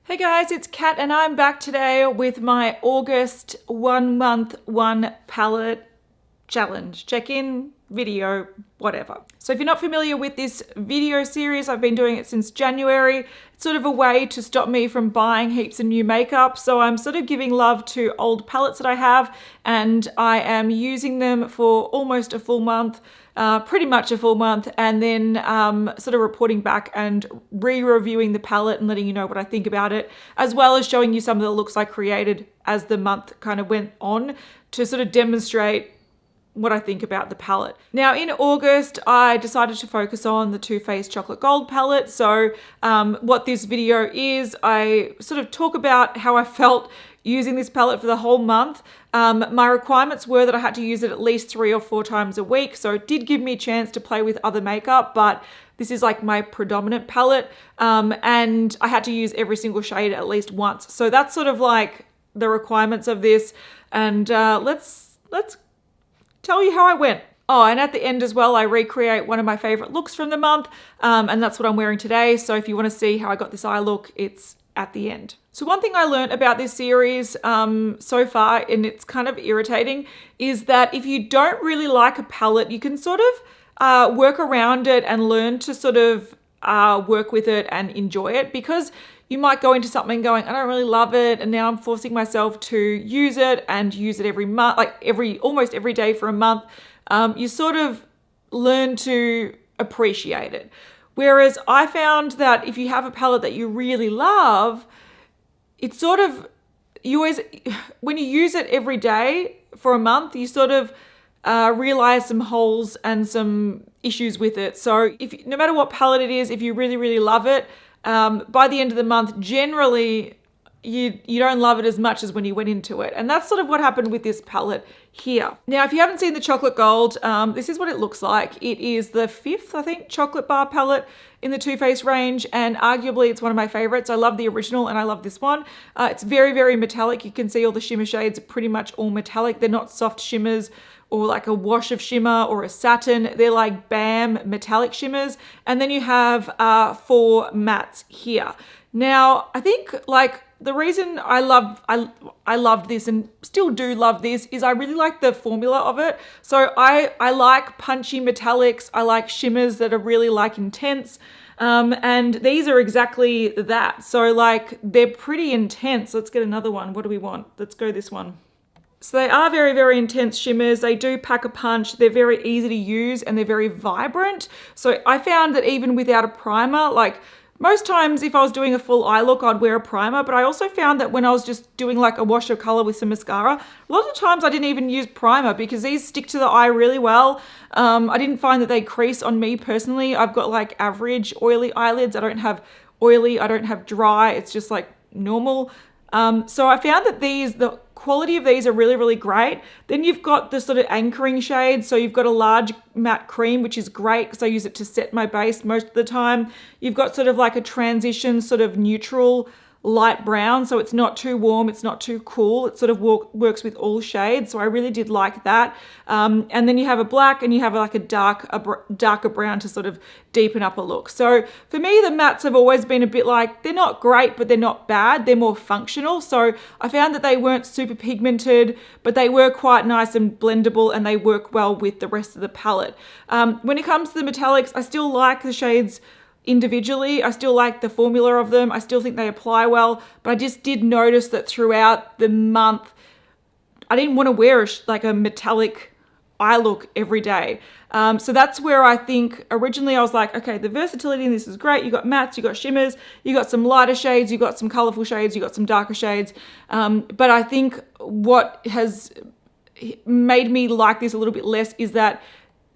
Hey guys, it's Kat and I'm back today with my August 1 month 1 palette challenge. Check-in video, whatever. So if you're not familiar with this video series, I've been doing it since January. It's sort of a way to stop me from buying heaps of new makeup. So I'm sort of giving love to old palettes that I have, and I am using them for almost a full month. Pretty much a full month, and then sort of reporting back and re-reviewing the palette and letting you know what I think about it, as well as showing you some of the looks I created as the month kind of went on to sort of demonstrate what I think about the palette. Now in August, I decided to focus on the Too Faced Chocolate Gold palette. So what this video is, I sort of talk about how I felt using this palette for the whole month. My requirements were that I had to use it at least 3 or 4 times a week. So it did give me a chance to play with other makeup, but this is like my predominant palette. And I had to use every single shade at least once. So that's sort of like the requirements of this. And let's tell you how I went. Oh, and at the end as well, I recreate one of my favorite looks from the month. And that's what I'm wearing today. So if you want to see how I got this eye look, it's at the end. So one thing I learned about this series so far, and it's kind of irritating, is that if you don't really like a palette, you can sort of work around it and learn to sort of work with it and enjoy it, because you might go into something going, I don't really love it, and now I'm forcing myself to use it and use it every month, like almost every day for a month. You sort of learn to appreciate it. Whereas I found that if you have a palette that you really love, it's sort of, when you use it every day for a month, you sort of realize some holes and some issues with it. So no matter what palette it is, if you really, really love it, by the end of the month, generally you don't love it as much as when you went into it. And that's sort of what happened with this palette here. Now, if you haven't seen the chocolate gold, this is what it looks like. It is the 5th, I think, chocolate bar palette in the Too Faced range, and arguably it's one of my favorites. I love the original and I love this one. It's very, very metallic. You can see all the shimmer shades are pretty much all metallic. They're not soft shimmers or like a wash of shimmer or a satin. They're like bam metallic shimmers. And then you have 4 mattes here. Now, I think like the reason I loved this and still do love this is I really like the formula of it. So I like punchy metallics. I like shimmers that are really like intense. And these are exactly that. So like they're pretty intense. Let's get another one. What do we want? Let's go this one. So they are very, very intense shimmers. They do pack a punch. They're very easy to use and they're very vibrant. So I found that even without a primer, like most times if I was doing a full eye look, I'd wear a primer, but I also found that when I was just doing like a wash of color with some mascara, a lot of the times I didn't even use primer because these stick to the eye really well. I didn't find that they crease on me personally. I've got like average oily eyelids. I don't have oily, I don't have dry. It's just like normal. So I found that the quality of these are really, really great. Then you've got the sort of anchoring shade. So you've got a large matte cream, which is great because I use it to set my base most of the time. You've got sort of like a transition sort of neutral light brown. So it's not too warm, it's not too cool. It sort of works with all shades. So I really did like that. And then you have a black and you have like a darker brown to sort of deepen up a look. So for me, the mattes have always been a bit like, they're not great, but they're not bad. They're more functional. So I found that they weren't super pigmented, but they were quite nice and blendable and they work well with the rest of the palette. When it comes to the metallics, I still like the shades individually. I still like the formula of them. I still think they apply well, but I just did notice that throughout the month, I didn't want to wear like a metallic eye look every day. So that's where I think originally I was like, okay, the versatility in this is great. You got mattes, you got shimmers, you got some lighter shades, you got some colorful shades, you got some darker shades. But I think what has made me like this a little bit less is that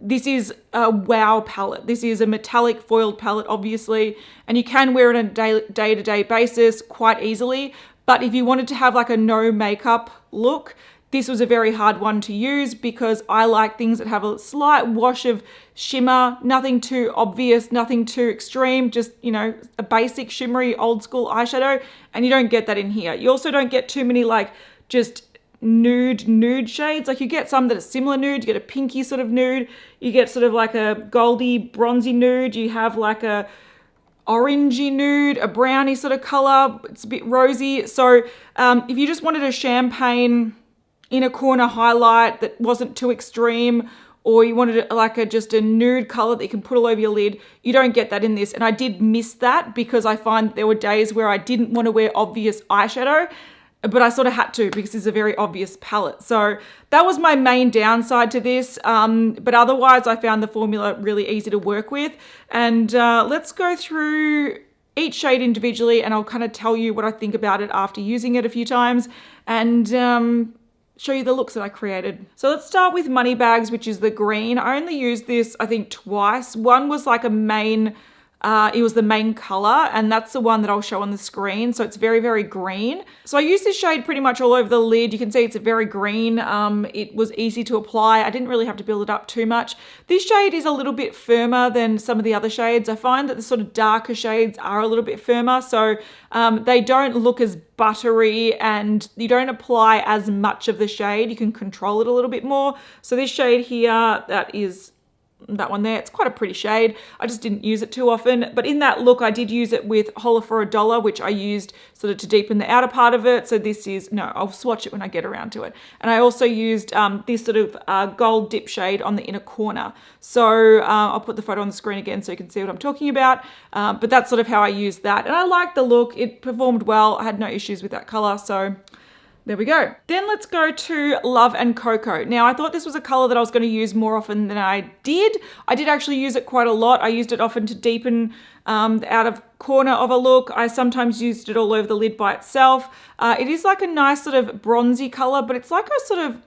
this is a wow palette. This is a metallic foiled palette, obviously, and you can wear it on a day-to-day basis quite easily. But if you wanted to have like a no makeup look, this was a very hard one to use because I like things that have a slight wash of shimmer, nothing too obvious, nothing too extreme, just, you know, a basic shimmery old school eyeshadow. And you don't get that in here. You also don't get too many like just nude shades. Like you get some that are similar nude, you get a pinky sort of nude, you get sort of like a goldy bronzy nude, you have like a orangey nude, a brownie sort of color. It's a bit rosy. So if you just wanted a champagne inner corner highlight that wasn't too extreme, or you wanted like just a nude color that you can put all over your lid, you don't get that in this. And I did miss that because I find there were days where I didn't want to wear obvious eyeshadow, but I sort of had to because it's a very obvious palette. So that was my main downside to this. But otherwise, I found the formula really easy to work with. And let's go through each shade individually, and I'll kind of tell you what I think about it after using it a few times, and show you the looks that I created. So let's start with Moneybags, which is the green. I only used this, I think, twice. One was like a main, it was the main color, and that's the one that I'll show on the screen. So it's very, very green. So I used this shade pretty much all over the lid. You can see it's very green. It was easy to apply. I didn't really have to build it up too much. This shade is a little bit firmer than some of the other shades. I find that the sort of darker shades are a little bit firmer. So they don't look as buttery, and you don't apply as much of the shade. You can control it a little bit more. So this shade here, that one there, it's quite a pretty shade. I just didn't use it too often, but in that look I did use it with Holla for $1, which I used sort of to deepen the outer part of it. So this is, no, I'll swatch it when I get around to it. And I also used this sort of gold dip shade on the inner corner. So I'll put the photo on the screen again so you can see what I'm talking about. But that's sort of how I used that, and I liked the look. It performed well. I had no issues with that color, so there we go. Then let's go to Love and Cocoa. Now, I thought this was a color that I was going to use more often than I did. I did actually use it quite a lot. I used it often to deepen the outer corner of a look. I sometimes used it all over the lid by itself. It is like a nice sort of bronzy color, but it's like a sort of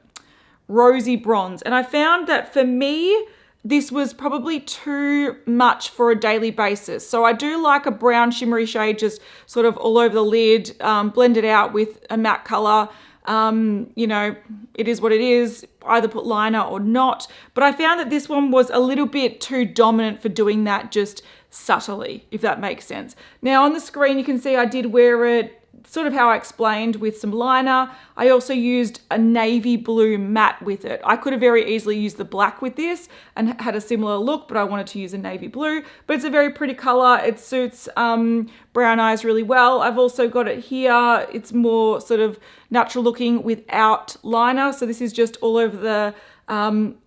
rosy bronze. And I found that for me, this was probably too much for a daily basis. So I do like a brown shimmery shade just sort of all over the lid, blend it out with a matte color. You know, it is what it is, either put liner or not. But I found that this one was a little bit too dominant for doing that just subtly, if that makes sense. Now on the screen, you can see I did wear it sort of how I explained, with some liner. I also used a navy blue matte with it. I could have very easily used the black with this and had a similar look, but I wanted to use a navy blue. But it's a very pretty color. It suits brown eyes really well. I've also got it here. It's more sort of natural looking without liner. So this is just all over the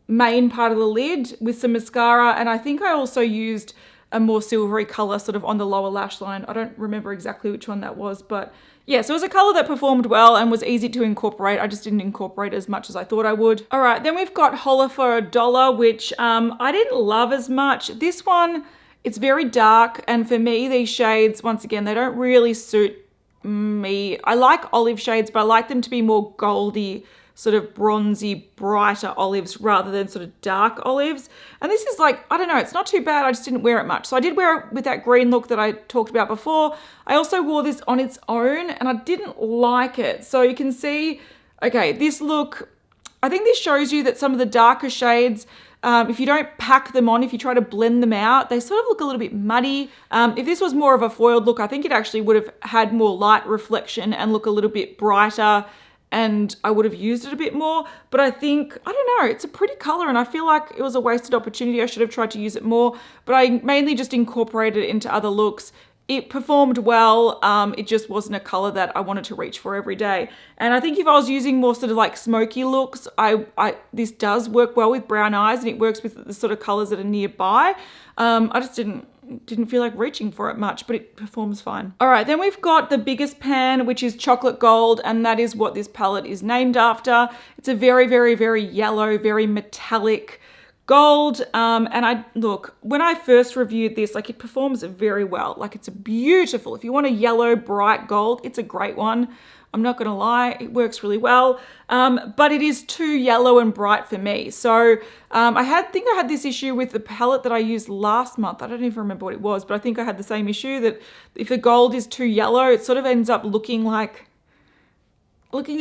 main part of the lid with some mascara. And I think I also used a more silvery color sort of on the lower lash line. I don't remember exactly which one that was, but yeah, so it was a color that performed well and was easy to incorporate. I just didn't incorporate as much as I thought I would. All right, then we've got Holla for $1, which I didn't love as much. This one, it's very dark, and for me, these shades, once again, they don't really suit me. I like olive shades, but I like them to be more goldy, sort of bronzy, brighter olives rather than sort of dark olives. And this is like, I don't know, it's not too bad. I just didn't wear it much. So I did wear it with that green look that I talked about before. I also wore this on its own and I didn't like it. So you can see, okay, this look, I think this shows you that some of the darker shades, if you don't pack them on, if you try to blend them out, they sort of look a little bit muddy. If this was more of a foiled look, I think it actually would have had more light reflection and look a little bit brighter, and I would have used it a bit more. But I think, I don't know, it's a pretty color and I feel like it was a wasted opportunity. I should have tried to use it more, but I mainly just incorporated it into other looks. It performed well. It just wasn't a color that I wanted to reach for every day. And I think if I was using more sort of like smoky looks, this does work well with brown eyes, and it works with the sort of colors that are nearby. I just didn't feel like reaching for it much, but it performs fine. All right, then we've got the biggest pan, which is chocolate gold, and that is what this palette is named after. It's a very, very, very yellow, very metallic gold. And look, when I first reviewed this, like, it performs very well. Like, it's beautiful. If you want a yellow, bright gold, it's a great one. I'm not gonna lie, it works really well, but it is too yellow and bright for me. So I think I had this issue with the palette that I used last month. I don't even remember what it was, but I think I had the same issue, that if the gold is too yellow, it sort of ends up looking a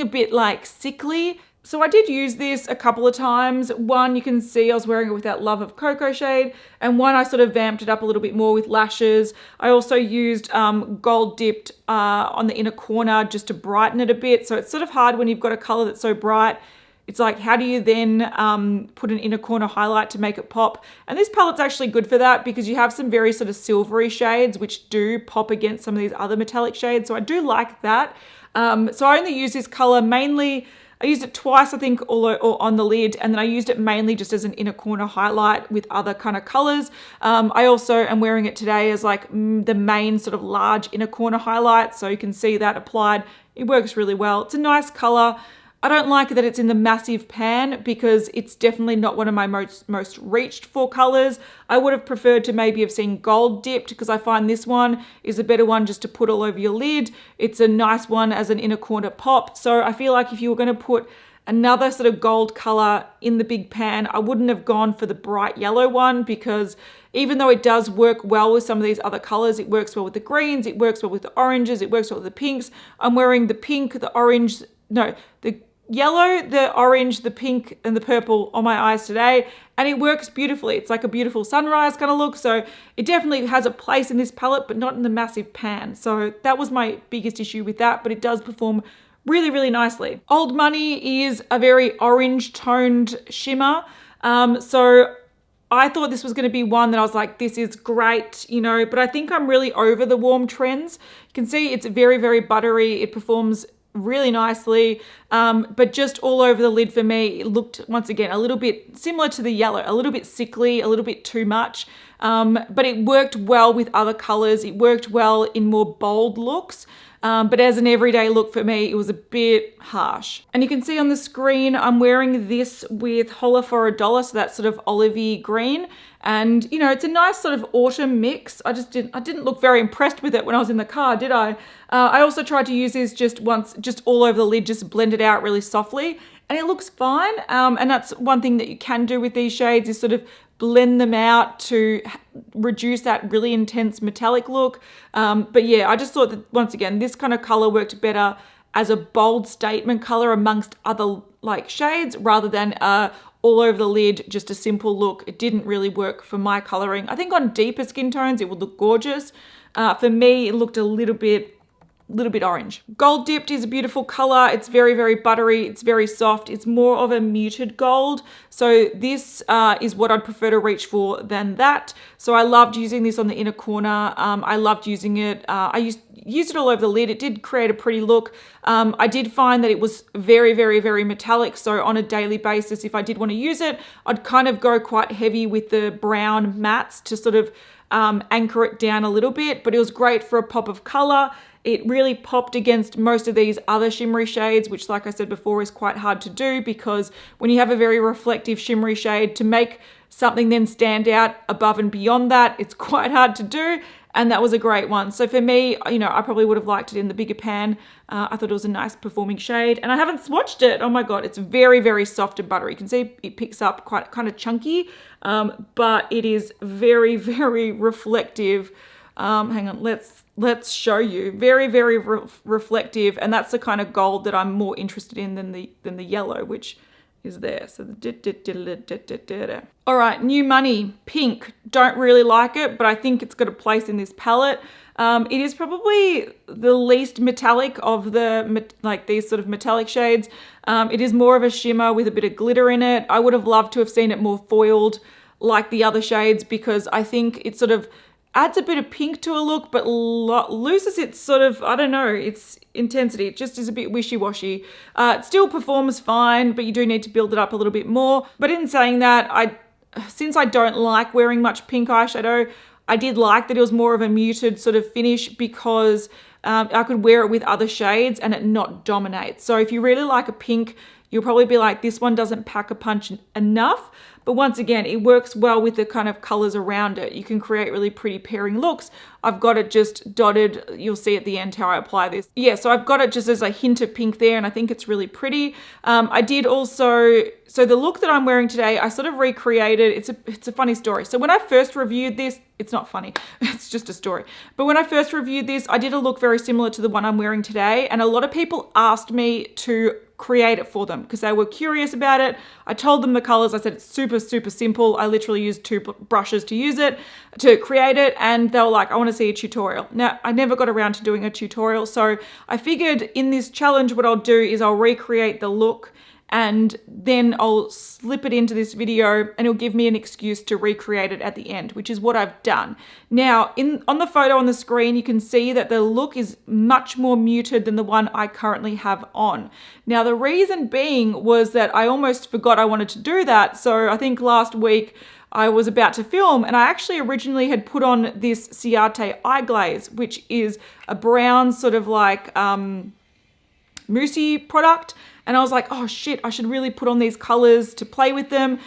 bit like sickly. So I did use this a couple of times. One, you can see I was wearing it with that Love of Cocoa shade, and one I sort of vamped it up a little bit more with lashes. I also used gold dipped on the inner corner just to brighten it a bit. So it's sort of hard when you've got a color that's so bright. it's like, how do you then put an inner corner highlight to make it pop? And this palette's actually good for that because you have some very sort of silvery shades which do pop against some of these other metallic shades. So I do like that. So I only use this color mainly, I used it twice, I think, all on the lid, and then I used it mainly just as an inner corner highlight with other kind of colors. I also am wearing it today as like the main sort of large inner corner highlight, so you can see that applied. It works really well. It's a nice color. I don't like that it's in the massive pan because it's definitely not one of my most reached for colors. I would have preferred to maybe have seen gold dipped because I find this one is a better one just to put all over your lid. It's a nice one as an inner corner pop. So I feel like if you were going to put another sort of gold color in the big pan, I wouldn't have gone for the bright yellow one because even though it does work well with some of these other colors, it works well with the greens, it works well with the oranges, it works well with the pinks. I'm wearing the pink, the orange, no, the yellow, the orange, the pink, and the purple on my eyes today, and it works beautifully. It's like a beautiful sunrise kind of look, so it definitely has a place in this palette, but not in the massive pan. So that was my biggest issue with that, but it does perform really, really nicely. Old Money is a very orange toned shimmer, so I thought this was going to be one that I was like, this is great, you know, but I think I'm really over the warm trends. You can see it's very, very buttery. It performs really nicely, but just all over the lid for me, it looked once again a little bit similar to the yellow, a little bit sickly, a little bit too much, but it worked well with other colors. It worked well in more bold looks, but as an everyday look for me, it was a bit harsh. And you can see on the screen, I'm wearing this with Holla for $1, so that's sort of olivey green. And, you know, it's a nice sort of autumn mix. I didn't look very impressed with it when I was in the car, did I? I also tried to use this just once, just all over the lid, just blend it out really softly. And it looks fine. And that's one thing that you can do with these shades is sort of blend them out to reduce that really intense metallic look. But yeah, I just thought that once again, this kind of color worked better as a bold statement color amongst other like shades rather than all over the lid, just a simple look. It didn't really work for my coloring. I think on deeper skin tones, it would look gorgeous. For me, it looked a little bit orange. Gold dipped is a beautiful color. It's very, very buttery. It's very soft. It's more of a muted gold. So this is what I'd prefer to reach for than that. So I loved using this on the inner corner. I loved using it. I used it all over the lid. It did create a pretty look. I did find that it was very, very, very metallic. So on a daily basis, if I did want to use it, I'd kind of go quite heavy with the brown mattes to sort of anchor it down a little bit, but it was great for a pop of color. It really popped against most of these other shimmery shades, which like I said before is quite hard to do because when you have a very reflective shimmery shade, to make something then stand out above and beyond that, it's quite hard to do. And that was a great one. So for me, you know, I probably would have liked it in the bigger pan. I thought it was a nice performing shade and I haven't swatched it. Oh my God, it's very, very soft and buttery. You can see it picks up quite kind of chunky, but it is very, very reflective. Hang on, let's show you. Very, very reflective, and that's the kind of gold that I'm more interested in than the yellow, which is there. So all right, New Money, pink. Don't really like it, but I think it's got a place in this palette. It is probably the least metallic of these sort of metallic shades. It is more of a shimmer with a bit of glitter in it. I would have loved to have seen it more foiled like the other shades because I think it sort of adds a bit of pink to a look, but loses its sort of, I don't know, its intensity. It just is a bit wishy-washy. It still performs fine, but you do need to build it up a little bit more. But in saying that, since I don't like wearing much pink eyeshadow, I did like that it was more of a muted sort of finish because I could wear it with other shades and it not dominate. So if you really like a pink, you'll probably be like, this one doesn't pack a punch enough. But once again, it works well with the kind of colors around it. You can create really pretty pairing looks. I've got it just dotted. You'll see at the end how I apply this. Yeah, so I've got it just as a hint of pink there, and I think it's really pretty. I did also, so the look that I'm wearing today, I sort of recreated. It's a funny story. So when I first reviewed this, it's not funny, it's just a story. But when I first reviewed this, I did a look very similar to the one I'm wearing today, and a lot of people asked me to create it for them because they were curious about it. I told them the colors. I said it's super, super simple. I literally used 2 brushes to use it, to create it, and they were like, I want to see a tutorial. Now, I never got around to doing a tutorial, so I figured in this challenge what I'll do is I'll recreate the look and then I'll slip it into this video and it'll give me an excuse to recreate it at the end, which is what I've done. Now, on the photo on the screen, you can see that the look is much more muted than the one I currently have on. Now, the reason being was that I almost forgot I wanted to do that. So I think last week I was about to film and I actually originally had put on this Ciate eye glaze, which is a brown sort of like moussey product. And I was like, oh shit, I should really put on these colors to play with them.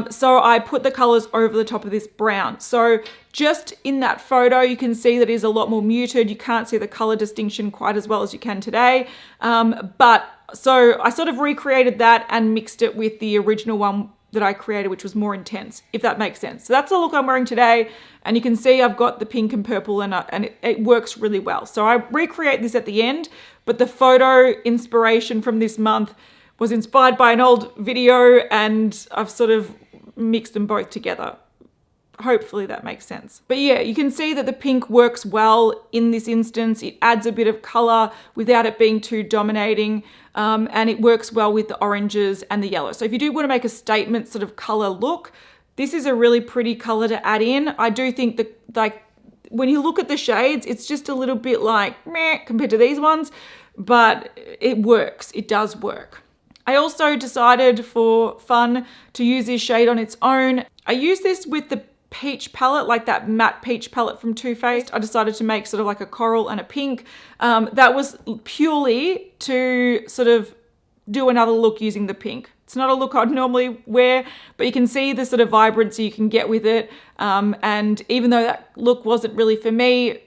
So I put the colors over the top of this brown. So just in that photo, you can see that it is a lot more muted. You can't see the color distinction quite as well as you can today. But so I sort of recreated that and mixed it with the original one that I created, which was more intense, if that makes sense. So that's the look I'm wearing today. And you can see I've got the pink and purple and it works really well. So I recreate this at the end, but the photo inspiration from this month was inspired by an old video and I've sort of mixed them both together. Hopefully that makes sense. But yeah, you can see that the pink works well in this instance. It adds a bit of color without it being too dominating. And it works well with the oranges and the yellow. So if you do want to make a statement sort of color look, this is a really pretty color to add in. I do think that like when you look at the shades, it's just a little bit like meh compared to these ones, but it works. It does work. I also decided for fun to use this shade on its own. I use this with the peach palette, like that matte peach palette from Too Faced. I decided to make sort of like a coral and a pink. That was purely to sort of do another look using the pink. It's not a look I'd normally wear, but you can see the sort of vibrancy you can get with it. And even though that look wasn't really for me,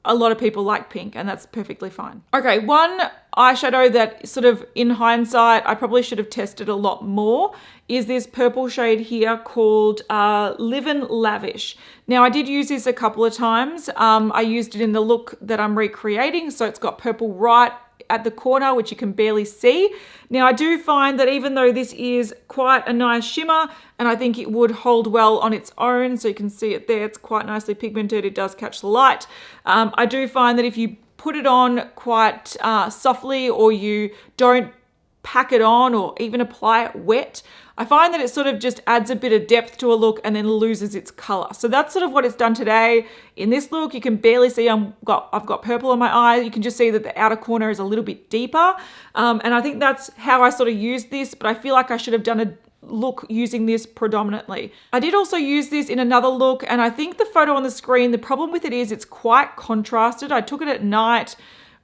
a lot of people like pink and that's perfectly fine. Okay, one eyeshadow that sort of in hindsight, I probably should have tested a lot more is this purple shade here called Live and Lavish. Now I did use this a couple of times. I used it in the look that I'm recreating. So it's got purple right at the corner, which you can barely see. Now I do find that even though this is quite a nice shimmer and I think it would hold well on its own, so you can see it there, it's quite nicely pigmented, it does catch the light. I do find that if you put it on quite softly or you don't pack it on or even apply it wet, I find that it sort of just adds a bit of depth to a look and then loses its color. So that's sort of what it's done today. In this look, you can barely see I've got purple on my eye. You can just see that the outer corner is a little bit deeper. And I think that's how I sort of used this, but I feel like I should have done a look using this predominantly. I did also use this in another look, and I think the photo on the screen, the problem with it is it's quite contrasted. I took it at night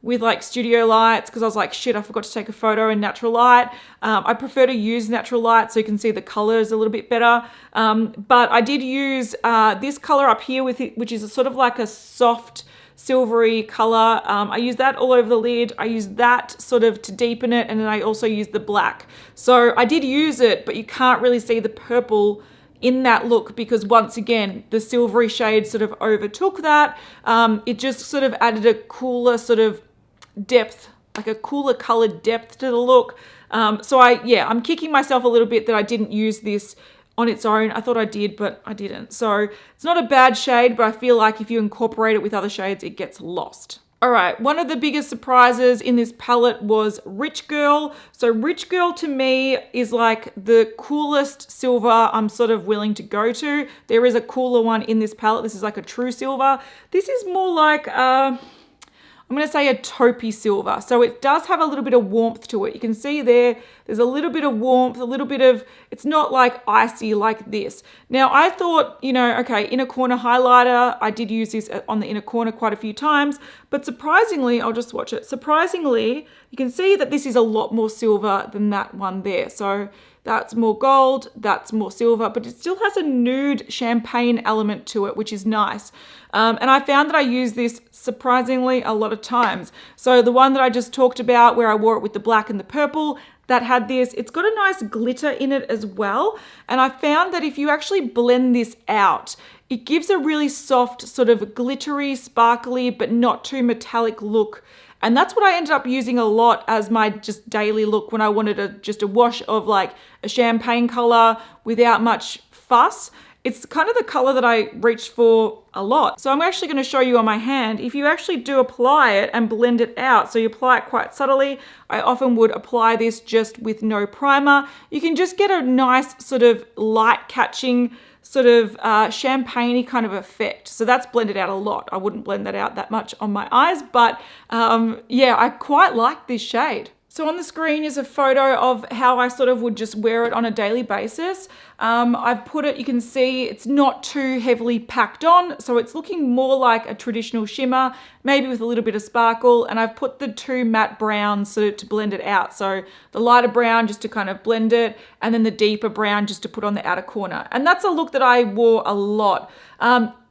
with like studio lights because I was like, shit, I forgot to take a photo in natural light. I prefer to use natural light so you can see the colors a little bit better. But I did use this color up here with it, which is a sort of like a soft silvery color. I use that all over the lid. I use that sort of to deepen it. And then I also use the black. So I did use it, but you can't really see the purple in that look because once again, the silvery shade sort of overtook that. It just sort of added a cooler sort of depth, like a cooler colored depth to the look. So I'm kicking myself a little bit that I didn't use this on its own. I thought I did, but I didn't. So it's not a bad shade, but I feel like if you incorporate it with other shades, it gets lost. All right, one of the biggest surprises in this palette was Rich Girl. So Rich Girl to me is like the coolest silver I'm sort of willing to go to. There is a cooler one in this palette. This is like a true silver. This is more like I'm going to say a taupey silver. So it does have a little bit of warmth to it. You can see there's a little bit of warmth, a little bit of, it's not like icy like this. Now I thought, okay, inner corner highlighter. I did use this on the inner corner quite a few times, but surprisingly, I'll just swatch it. Surprisingly, you can see that this is a lot more silver than that one there. So that's more gold, that's more silver, but it still has a nude champagne element to it, which is nice. And I found that I use this surprisingly a lot of times. So the one that I just talked about where I wore it with the black and the purple, that had this, it's got a nice glitter in it as well. And I found that if you actually blend this out, it gives a really soft sort of glittery, sparkly, but not too metallic look. And that's what I ended up using a lot as my just daily look when I wanted just a wash of like a champagne color without much fuss. it's kind of the color that I reached for a lot. So I'm actually going to show you on my hand. If you actually do apply it and blend it out, so you apply it quite subtly, I often would apply this just with no primer. You can just get a nice sort of light catching sort of champagne-y kind of effect. So that's blended out a lot. I wouldn't blend that out that much on my eyes, but yeah, I quite like this shade. So on the screen is a photo of how I sort of would just wear it on a daily basis. I've put it, you can see it's not too heavily packed on, so it's looking more like a traditional shimmer, maybe with a little bit of sparkle, and I've put the two matte browns sort of to blend it out. So the lighter brown just to kind of blend it, and then the deeper brown just to put on the outer corner. And that's a look that I wore a lot.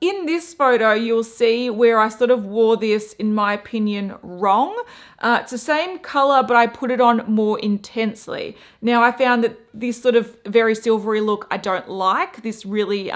In this photo, you'll see where I sort of wore this, in my opinion, wrong. It's the same color, but I put it on more intensely. Now, I found that this sort of very silvery look, I don't like. This really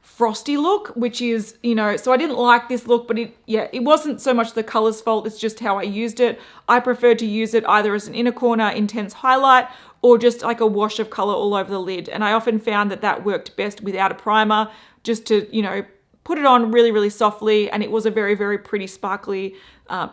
frosty look, which is, you know, so I didn't like this look, but it wasn't so much the color's fault, it's just how I used it. I preferred to use it either as an inner corner intense highlight or just like a wash of color all over the lid. And I often found that that worked best without a primer, just to, you know, put it on really, really softly, and it was a very, very pretty sparkly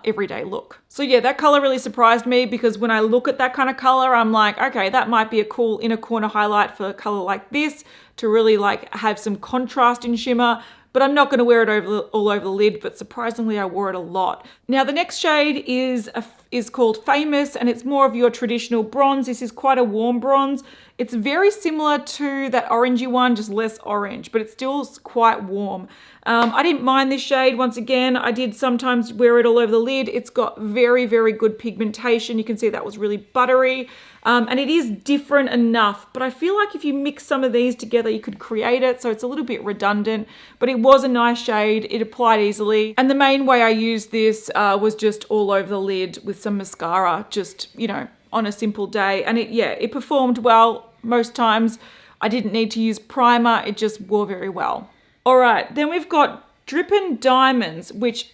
everyday look. So yeah, that color really surprised me, because when I look at that kind of color, I'm like, okay, that might be a cool inner corner highlight for a color like this to really like have some contrast in shimmer, but I'm not going to wear it all over the lid, but surprisingly I wore it a lot. Now the next shade is called Famous, and it's more of your traditional bronze. This is quite a warm bronze. It's very similar to that orangey one, just less orange, but it's still quite warm. I didn't mind this shade. Once again, I did sometimes wear it all over the lid. It's got very, very good pigmentation. You can see that was really buttery. And it is different enough, but I feel like if you mix some of these together, you could create it. So it's a little bit redundant, but it was a nice shade. It applied easily. And the main way I used this was just all over the lid with some mascara, just, you know, on a simple day. And it performed well most times. I didn't need to use primer. It just wore very well. All right, then we've got Drippin' Diamonds, which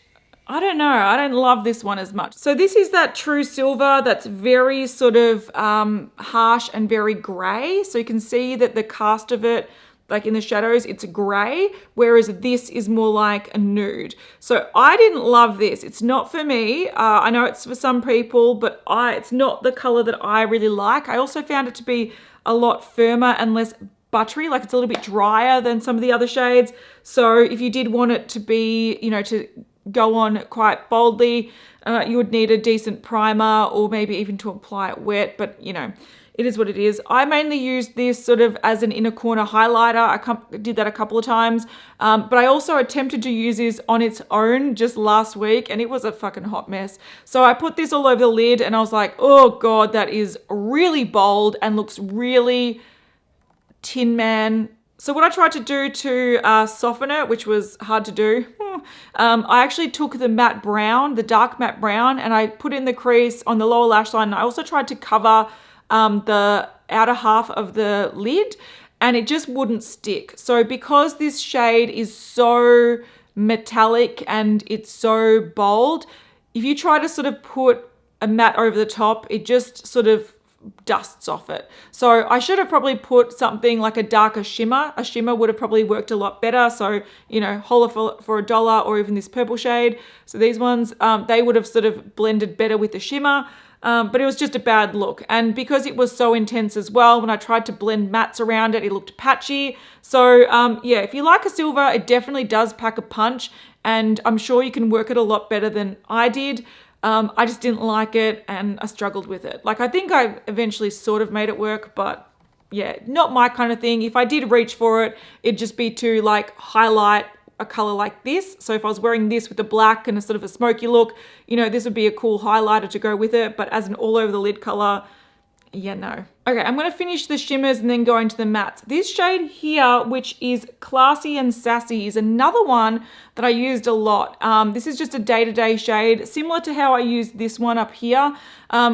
I don't know, I don't love this one as much. So this is that true silver that's very sort of harsh and very gray. So you can see that the cast of it, like in the shadows, it's gray, whereas this is more like a nude. So I didn't love this. It's not for me. I know it's for some people, but it's not the color that I really like. I also found it to be a lot firmer and less buttery, like it's a little bit drier than some of the other shades. So if you did want it to be, you know, to go on quite boldly, you would need a decent primer or maybe even to apply it wet, but you know, it is what it is. I mainly use this sort of as an inner corner highlighter. I did that a couple of times, but I also attempted to use this on its own just last week, and it was a fucking hot mess. So I put this all over the lid and I was like, oh God, that is really bold and looks really Tin Man. So what I tried to do to soften it, which was hard to do, I actually took the matte brown, the dark matte brown, and I put in the crease on the lower lash line. I also tried to cover the outer half of the lid, and it just wouldn't stick. So because this shade is so metallic and it's so bold, if you try to sort of put a matte over the top, it just sort of dusts off it. So I should have probably put something like a darker shimmer. A shimmer would have probably worked a lot better. So, you know, holler for $1, or even this purple shade. So these ones, they would have sort of blended better with the shimmer. But it was just a bad look. And because it was so intense as well, when I tried to blend mattes around it, it looked patchy. So yeah, if you like a silver, it definitely does pack a punch, and I'm sure you can work it a lot better than I did. I just didn't like it and I struggled with it. Like, I think I eventually sort of made it work, but yeah, not my kind of thing. If I did reach for it, it'd just be to like highlight a color like this. So if I was wearing this with the black and a sort of a smoky look, you know, this would be a cool highlighter to go with it. But as an all over the lid color, yeah, no. Okay, I'm going to finish the shimmers and then go into the mattes. This shade here, which is Classy and Sassy, is another one that I used a lot. This is just a day-to-day shade, similar to how I used this one up here.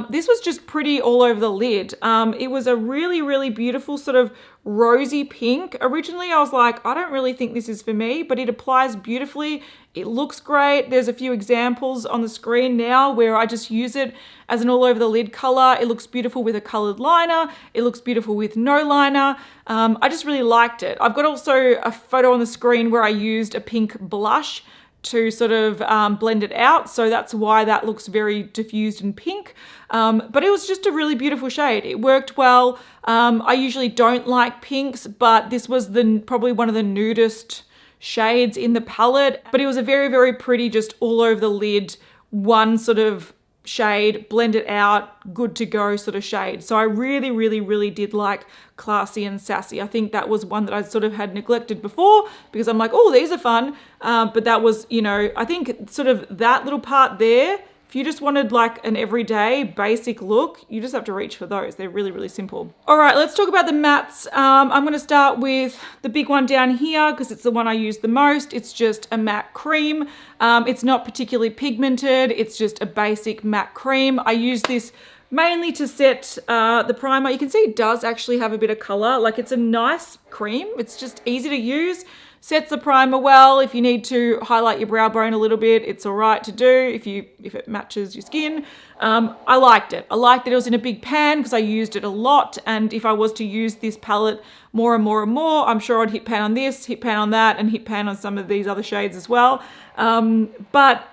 This was just pretty all over the lid. It was a really, really beautiful sort of rosy pink. Originally, I was like, I don't really think this is for me, but it applies beautifully It looks great. There's a few examples on the screen now where I just use it as an all over the lid color. It looks beautiful with a colored liner. It looks beautiful with no liner. I just really liked it. I've got also a photo on the screen where I used a pink blush to sort of blend it out. So that's why that looks very diffused and pink. But it was just a really beautiful shade. It worked well. I usually don't like pinks, but this was probably one of the nudist shades in the palette. But it was a very, very pretty, just all over the lid, one sort of shade, blend it out, good to go sort of shade. So I really, really, really did like Classy and Sassy. I think that was one that I sort of had neglected before because I'm like, oh, these are fun. But that was, you know, I think sort of that little part there, if you just wanted like an everyday basic look, you just have to reach for those. They're really, really simple. All right, let's talk about the mattes. I'm going to start with the big one down here because it's the one I use the most. It's just a matte cream. It's not particularly pigmented. It's just a basic matte cream. I use this mainly to set the primer. You can see it does actually have a bit of color. Like it's a nice cream. It's just easy to use. Sets the primer well. If you need to highlight your brow bone a little bit, it's all right to do if it matches your skin. I liked it. I liked that it was in a big pan because I used it a lot. And if I was to use this palette more and more and more, I'm sure I'd hit pan on this, hit pan on that, and hit pan on some of these other shades as well. But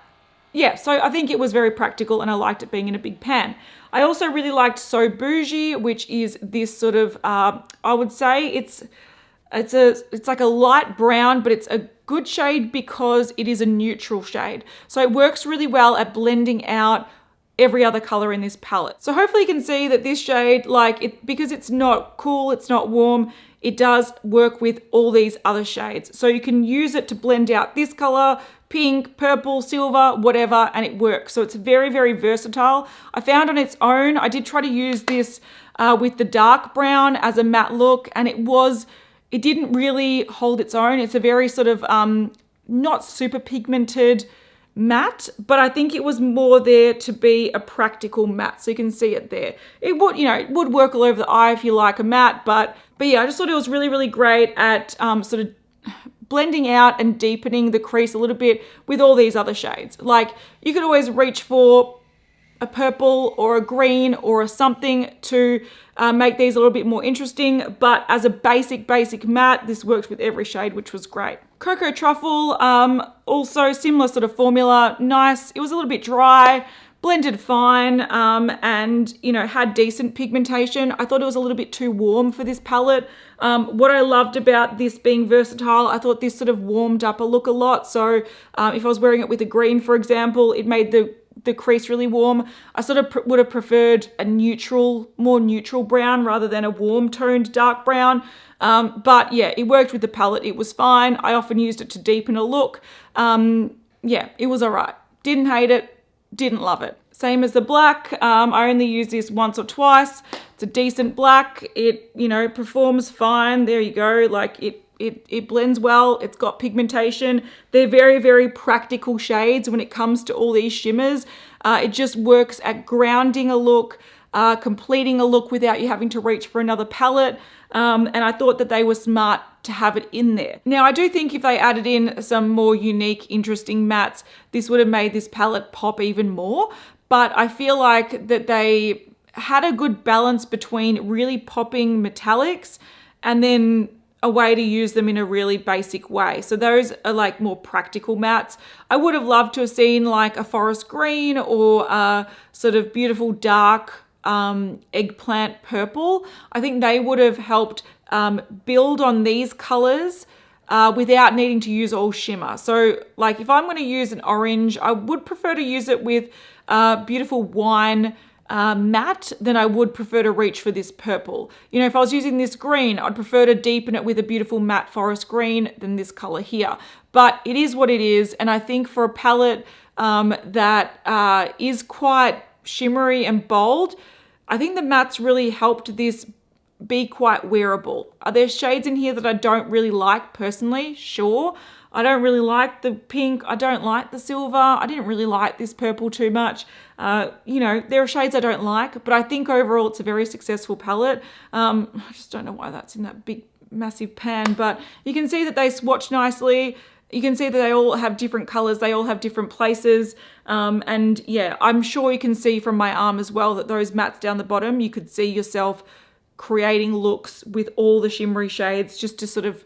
yeah, so I think it was very practical and I liked it being in a big pan. I also really liked So Bougie, which is this sort of, I would say it's like a light brown, but it's a good shade because it is a neutral shade. So it works really well at blending out every other color in this palette. So hopefully you can see that this shade, because it's not cool, it's not warm, it does work with all these other shades. So you can use it to blend out this color, pink, purple, silver, whatever, and it works. So it's very, very versatile. I found on its own, I did try to use this with the dark brown as a matte look, and it didn't really hold its own. It's a very sort of not super pigmented matte, but I think it was more there to be a practical matte. So you can see it there. It would, it would work all over the eye if you like a matte, but yeah, I just thought it was really, really great at sort of blending out and deepening the crease a little bit with all these other shades. Like you could always reach for a purple or a green or a something to make these a little bit more interesting, but as a basic matte, this worked with every shade, which was great. Cocoa Truffle, also similar sort of formula, nice. It was a little bit dry, blended fine, and had decent pigmentation. I thought it was a little bit too warm for this palette. What I loved about this being versatile, I thought this sort of warmed up a look a lot. So if I was wearing it with a green, for example, it made the crease really warm. I sort of would have preferred a more neutral brown rather than a warm toned dark brown. But yeah, it worked with the palette. It was fine. I often used it to deepen a look. Yeah, it was all right. Didn't hate it. Didn't love it. Same as the black. I only use this once or twice. It's a decent black. It, performs fine. There you go. Like it blends well. It's got pigmentation. They're very, very practical shades when it comes to all these shimmers. It just works at grounding a look, completing a look without you having to reach for another palette. And I thought that they were smart to have it in there. Now, I do think if they added in some more unique, interesting mattes, this would have made this palette pop even more. But I feel like that they had a good balance between really popping metallics and then a way to use them in a really basic way. So those are like more practical mattes. I would have loved to have seen like a forest green or a sort of beautiful dark eggplant purple. I think they would have helped build on these colors without needing to use all shimmer. So like if I'm going to use an orange, I would prefer to use it with beautiful wine matte, then I would prefer to reach for this purple. If I was using this green, I'd prefer to deepen it with a beautiful matte forest green than this color here. But it is what it is. And I think for a palette that is quite shimmery and bold, I think the mattes really helped this be quite wearable. Are there shades in here that I don't really like personally? Sure. I don't really like the pink. I don't like the silver. I didn't really like this purple too much. There are shades I don't like, but I think overall it's a very successful palette. I just don't know why that's in that big, massive pan, but you can see that they swatch nicely. you can see that they all have different colors, they all have different places. And yeah, I'm sure you can see from my arm as well that those mattes down the bottom, you could see yourself creating looks with all the shimmery shades just to sort of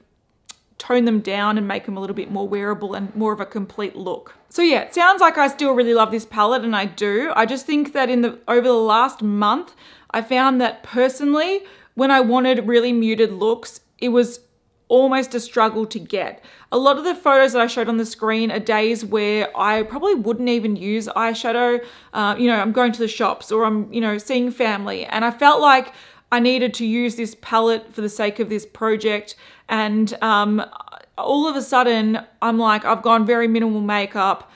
tone them down and make them a little bit more wearable and more of a complete look. So yeah, it sounds like I still really love this palette, and I do. I just think that over the last month, I found that personally, when I wanted really muted looks, it was almost a struggle to get. A lot of the photos that I showed on the screen are days where I probably wouldn't even use eyeshadow. I'm going to the shops, or I'm, seeing family, and I felt like I needed to use this palette for the sake of this project. And all of a sudden, I'm like, I've gone very minimal makeup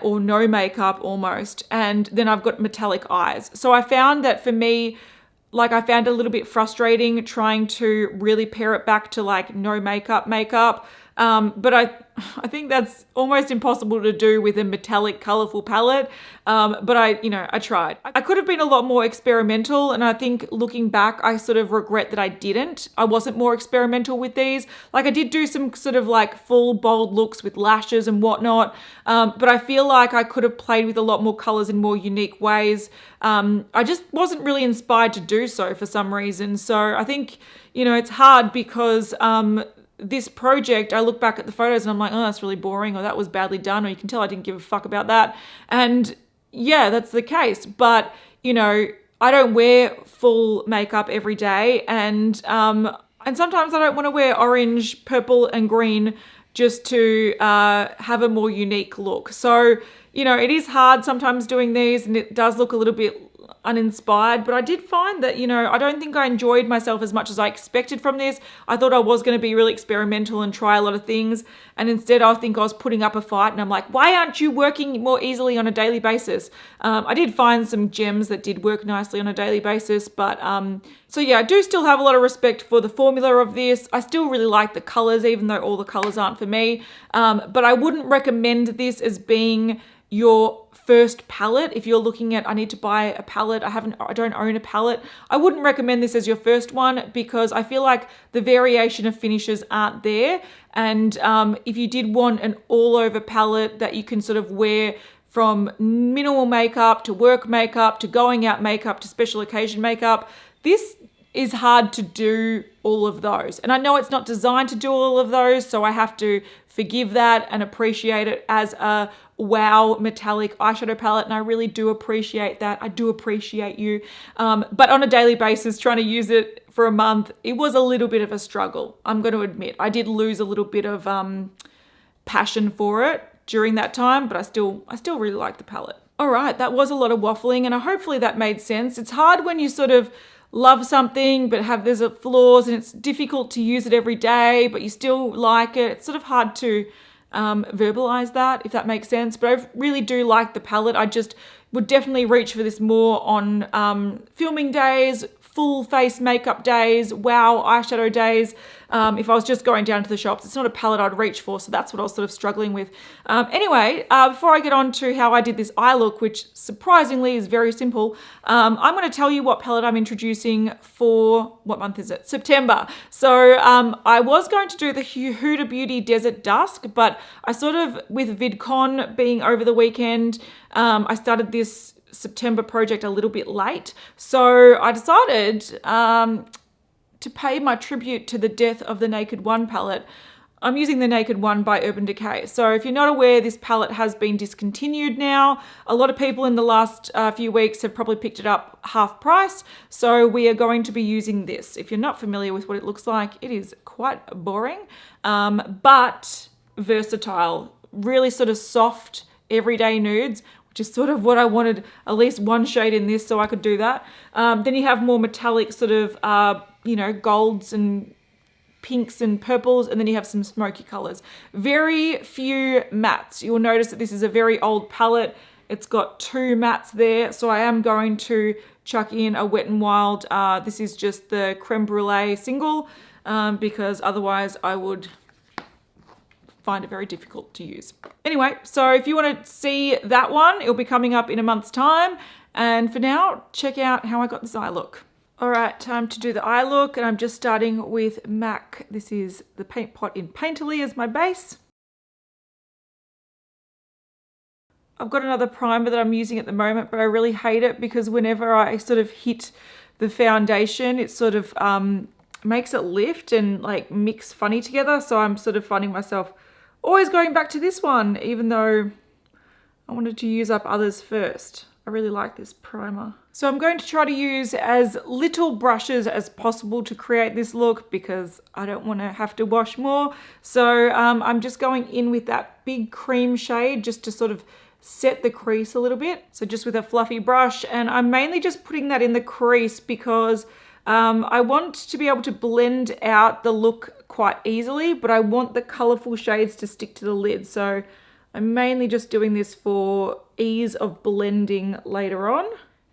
or no makeup almost. And then I've got metallic eyes. So I found that for me, I found it a little bit frustrating trying to really pare it back to like no makeup. But I think that's almost impossible to do with a metallic, colorful palette. But I tried. I could have been a lot more experimental, and I think looking back, I sort of regret that I didn't. I wasn't more experimental with these. Like I did do some sort of like full bold looks with lashes and whatnot. But I feel like I could have played with a lot more colors in more unique ways. I just wasn't really inspired to do so for some reason. So I think, it's hard because, this project, I look back at the photos and I'm like, oh, that's really boring, or that was badly done, or you can tell I didn't give a fuck about that. And yeah, that's the case. But, I don't wear full makeup every day. And sometimes I don't want to wear orange, purple and green just to have a more unique look. So, it is hard sometimes doing these, and it does look a little bit uninspired, but I did find that, I don't think I enjoyed myself as much as I expected from this. I thought I was going to be really experimental and try a lot of things, and instead I think I was putting up a fight, and I'm like, why aren't you working more easily on a daily basis? I did find some gems that did work nicely on a daily basis, but so yeah, I do still have a lot of respect for the formula of this. I still really like the colors, even though all the colors aren't for me, but I wouldn't recommend this as being your first palette. If you're looking at, I need to buy a palette, I don't own a palette, I wouldn't recommend this as your first one, because I feel like the variation of finishes aren't there. And if you did want an all over palette that you can sort of wear from minimal makeup to work makeup to going out makeup to special occasion makeup, this is hard to do all of those. And I know it's not designed to do all of those, so I have to forgive that and appreciate it as a wow metallic eyeshadow palette, and I really do appreciate that. I do appreciate you. But on a daily basis, trying to use it for a month, it was a little bit of a struggle. I'm going to admit, I did lose a little bit of passion for it during that time, but I still really like the palette. All right, that was a lot of waffling, and hopefully that made sense. It's hard when you sort of love something but there's flaws, and it's difficult to use it every day, but you still like it. It's sort of hard to verbalize that, if that makes sense. But I really do like the palette. I just would definitely reach for this more on filming days, full face makeup days, wow eyeshadow days. If I was just going down to the shops, it's not a palette I'd reach for, so that's what I was sort of struggling with. Anyway, before I get on to how I did this eye look, which surprisingly is very simple, I'm going to tell you what palette I'm introducing for, what month is it? September. So I was going to do the Huda Beauty Desert Dusk, but I sort of, with VidCon being over the weekend, I started this September project a little bit late. So I decided to pay my tribute to the death of the Naked One palette. I'm using the Naked One by Urban Decay. So if you're not aware, this palette has been discontinued now. A lot of people in the last few weeks have probably picked it up half price. So we are going to be using this. If you're not familiar with what it looks like, it is quite boring, but versatile, really sort of soft, everyday nudes, which is sort of what I wanted, at least one shade in this, so I could do that. Then you have more metallic sort of, golds and pinks and purples, and then you have some smoky colors. Very few mattes. You'll notice that this is a very old palette. It's got 2 mattes there, so I am going to chuck in a Wet n Wild. This is just the Creme Brulee single, because otherwise I would find it very difficult to use. Anyway, so if you want to see that one, it'll be coming up in a month's time. And for now, check out how I got this eye look. All right, time to do the eye look, and I'm just starting with MAC. This is the Paint Pot in Painterly as my base. I've got another primer that I'm using at the moment, but I really hate it because whenever I sort of hit the foundation, it sort of makes it lift and like mix funny together. So I'm sort of finding myself always going back to this one, even though I wanted to use up others first. I really like this primer. So I'm going to try to use as little brushes as possible to create this look because I don't want to have to wash more. So I'm just going in with that big cream shade just to sort of set the crease a little bit. So just with a fluffy brush, and I'm mainly just putting that in the crease because I want to be able to blend out the look quite easily, but I want the colorful shades to stick to the lid. So I'm mainly just doing this for ease of blending later on.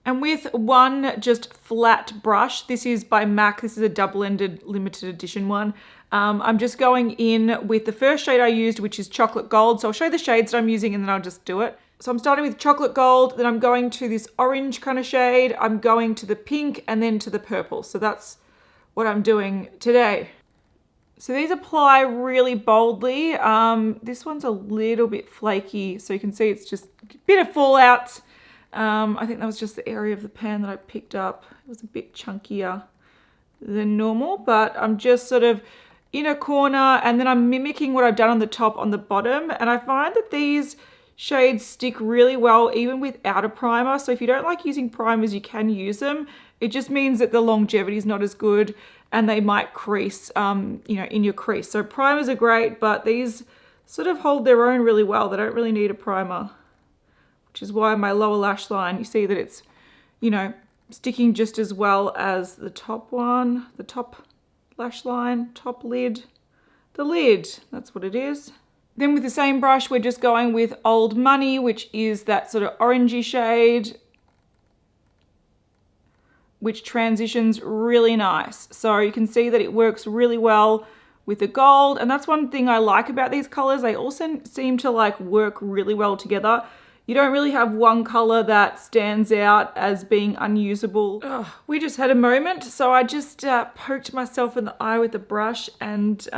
And with one just flat brush, this is by MAC, this is a double-ended limited edition one. I'm just going in with the first shade I used, which is chocolate gold. So I'll show you the shades that I'm using and then I'll just do it. So I'm starting with chocolate gold, then I'm going to this orange kind of shade, I'm going to the pink and then to the purple. So that's what I'm doing today. So these apply really boldly. This one's a little bit flaky, so you can see it's just a bit of fallout. I think that was just the area of the pan that I picked up. It was a bit chunkier than normal, but I'm just sort of in a corner and then I'm mimicking what I've done on the top on the bottom. And I find that these shades stick really well even without a primer. So if you don't like using primers, you can use them. It just means that the longevity is not as good and they might crease, you know, in your crease. So primers are great, but these sort of hold their own really well. They don't really need a primer, which is why my lower lash line, you see that it's, you know, sticking just as well as the top one, the top lash line, top lid, the lid, that's what it is. Then with the same brush, we're just going with Old Money, which is that sort of orangey shade, which transitions really nice. So you can see that it works really well with the gold. And that's one thing I like about these colors. They also seem to like work really well together. You don't really have one color that stands out as being unusable. Oh, we just had a moment. So I just poked myself in the eye with the brush and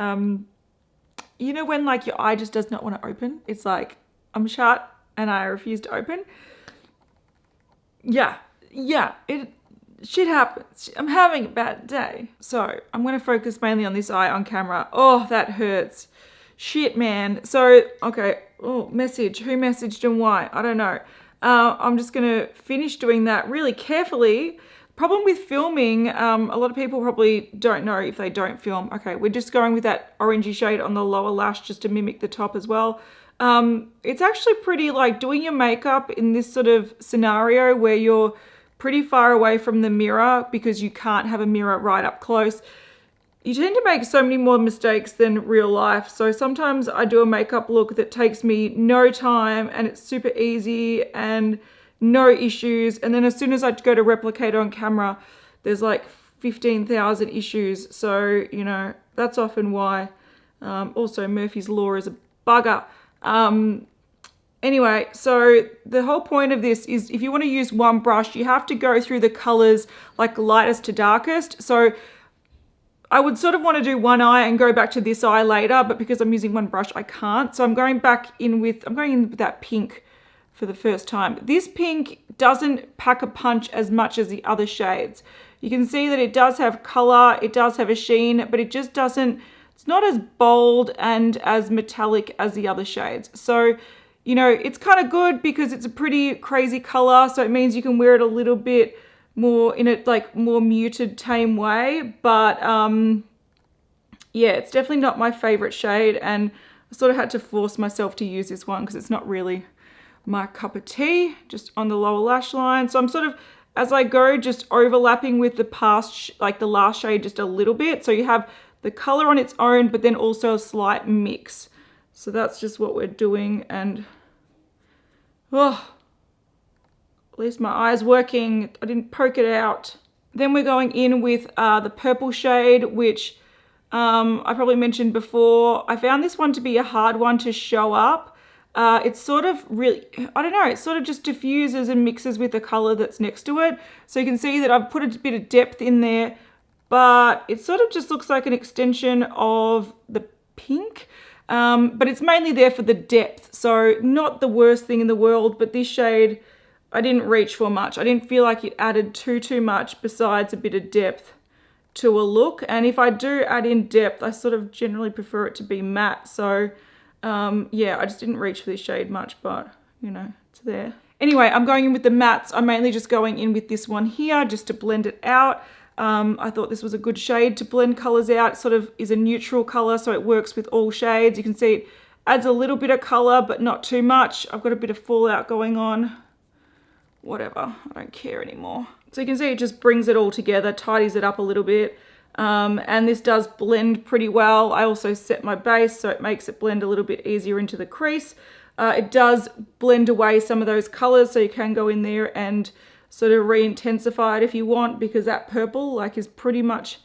you know when like your eye just does not want to open? It's like I'm shut and I refuse to open. Yeah, shit happens. I'm having a bad day. So I'm going to focus mainly on this eye on camera. Oh, that hurts. Shit, man. So, okay. Oh, message. Who messaged and why? I don't know. I'm just going to finish doing that really carefully. Problem with filming, a lot of people probably don't know if they don't film. Okay, we're just going with that orangey shade on the lower lash just to mimic the top as well. It's actually pretty like doing your makeup in this sort of scenario where you're pretty far away from the mirror because you can't have a mirror right up close. You tend to make so many more mistakes than real life. So sometimes I do a makeup look that takes me no time and it's super easy and no issues. And then as soon as I go to replicate on camera, there's like 15,000 issues. So, you know, that's often why. Also, Murphy's Law is a bugger. Anyway, so the whole point of this is if you want to use one brush, you have to go through the colors like lightest to darkest. So I would sort of want to do one eye and go back to this eye later, but because I'm using one brush, I can't. So I'm going in with that pink for the first time. This pink doesn't pack a punch as much as the other shades. You can see that it does have color, it does have a sheen, but it just doesn't, it's not as bold and as metallic as the other shades. So, you know, it's kind of good because it's a pretty crazy color. So it means you can wear it a little bit more in a like more muted, tame way. But yeah, it's definitely not my favorite shade. And I sort of had to force myself to use this one because it's not really my cup of tea, just on the lower lash line. So I'm sort of, as I go, just overlapping with the past, like the last shade just a little bit. So you have the color on its own, but then also a slight mix. So that's just what we're doing. And oh, at least my eye's working. I didn't poke it out. Then we're going in with the purple shade, which I probably mentioned before. I found this one to be a hard one to show up. It's sort of really, I don't know, it sort of just diffuses and mixes with the color that's next to it. So you can see that I've put a bit of depth in there, but it sort of just looks like an extension of the pink. but it's mainly there for the depth. So not the worst thing in the world, but this shade, I didn't reach for much. I didn't feel like it added too much besides a bit of depth to a look. And if I do add in depth, I sort of generally prefer it to be matte. So yeah, I just didn't reach for this shade much, but you know, it's there. Anyway, I'm going in with the mattes. I'm mainly just going in with this one here just to blend it out. I thought this was a good shade to blend colors out. It sort of is a neutral color, so it works with all shades. You can see it adds a little bit of color, but not too much. I've got a bit of fallout going on. Whatever, I don't care anymore. So you can see it just brings it all together, tidies it up a little bit. And this does blend pretty well. I also set my base, so it makes it blend a little bit easier into the crease. It does blend away some of those colors, so you can go in there and sort of re-intensify it if you want, because that purple like is pretty much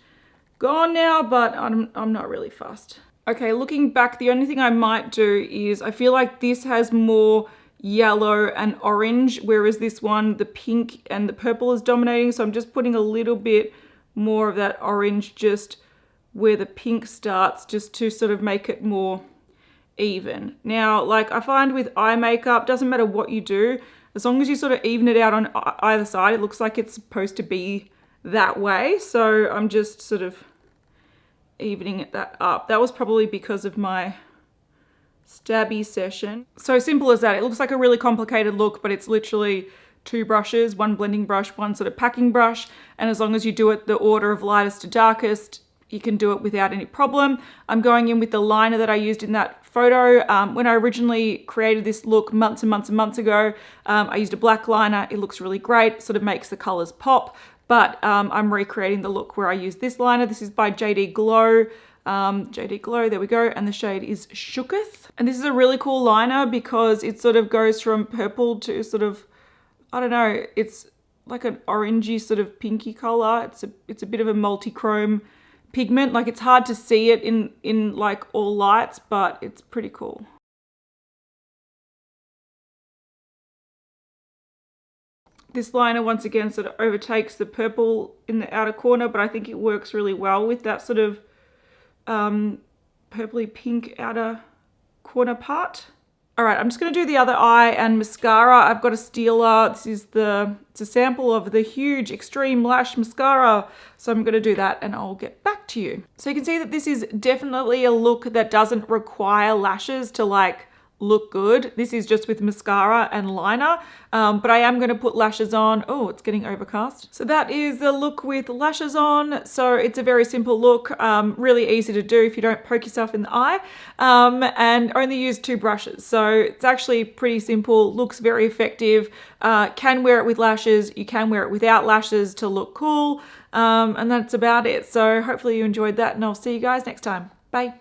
gone now, but I'm not really fussed. Okay, looking back, the only thing I might do is I feel like this has more yellow and orange, whereas this one, the pink and the purple is dominating. So I'm just putting a little bit more of that orange just where the pink starts, just to sort of make it more even. Now, like I find with eye makeup, doesn't matter what you do, as long as you sort of even it out on either side, it looks like it's supposed to be that way. So I'm just sort of evening that up. That was probably because of my stabby session. So simple as that. It looks like a really complicated look, but it's literally 2 brushes, one blending brush, one sort of packing brush. And as long as you do it the order of lightest to darkest, you can do it without any problem. I'm going in with the liner that I used in that photo. When I originally created this look months and months ago, I used a black liner. It looks really great, sort of makes the colors pop, but I'm recreating the look where I use this liner. This is by JD Glow. JD Glow, there we go, and the shade is Shooketh. And this is a really cool liner because it sort of goes from purple to sort of, I don't know, it's like an orangey sort of pinky color. It's a bit of a multi-chrome pigment. Like it's hard to see it in like all lights, but it's pretty cool. This liner once again sort of overtakes the purple in the outer corner, but I think it works really well with that sort of purpley pink outer corner part. All right, I'm just going to do the other eye and mascara. I've got a Steeler. This is it's a sample of the huge Extreme Lash Mascara. So I'm going to do that and I'll get back to you. So you can see that this is definitely a look that doesn't require lashes to like look good. This is just with mascara and liner, but I am going to put lashes on. Oh, it's getting overcast. So that is the look with lashes on. So it's a very simple look, really easy to do if you don't poke yourself in the eye, and only use 2 brushes. So it's actually pretty simple, looks very effective. Can wear it with lashes, you can wear it without lashes to look cool, and that's about it. So hopefully you enjoyed that, and I'll see you guys next time. Bye.